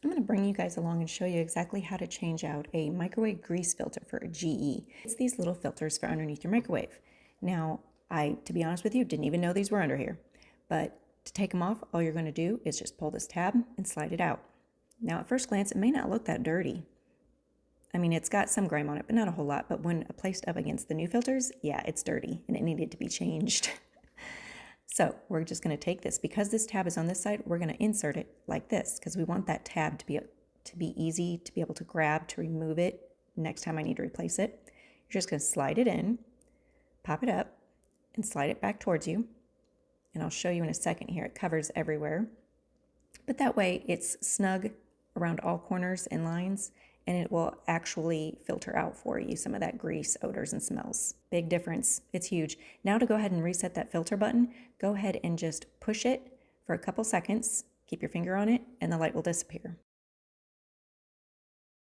I'm going to bring you guys along and show you exactly how to change out a microwave grease filter for a GE. It's these little filters for underneath your microwave. Now, to be honest with you, didn't even know these were under here. But to take them off, all you're going to do is just pull this tab and slide it out. Now, at first glance, it may not look that dirty. I mean, it's got some grime on it, but not a whole lot. But when placed up against the new filters, yeah, it's dirty and it needed to be changed. So we're just going to take this, because this tab is on this side, we're going to insert it like this, because we want that tab to be easy to be able to grab, to remove it next time I need to replace it. You're just going to slide it in, pop it up, and slide it back towards you. And I'll show you in a second here. It covers everywhere. But that way it's snug around all corners and lines, and it will actually filter out for you some of that grease, odors, and smells. Big difference. It's huge. Now to go ahead and reset that filter button, go ahead and just push it for a couple seconds. Keep your finger on it, and the light will disappear.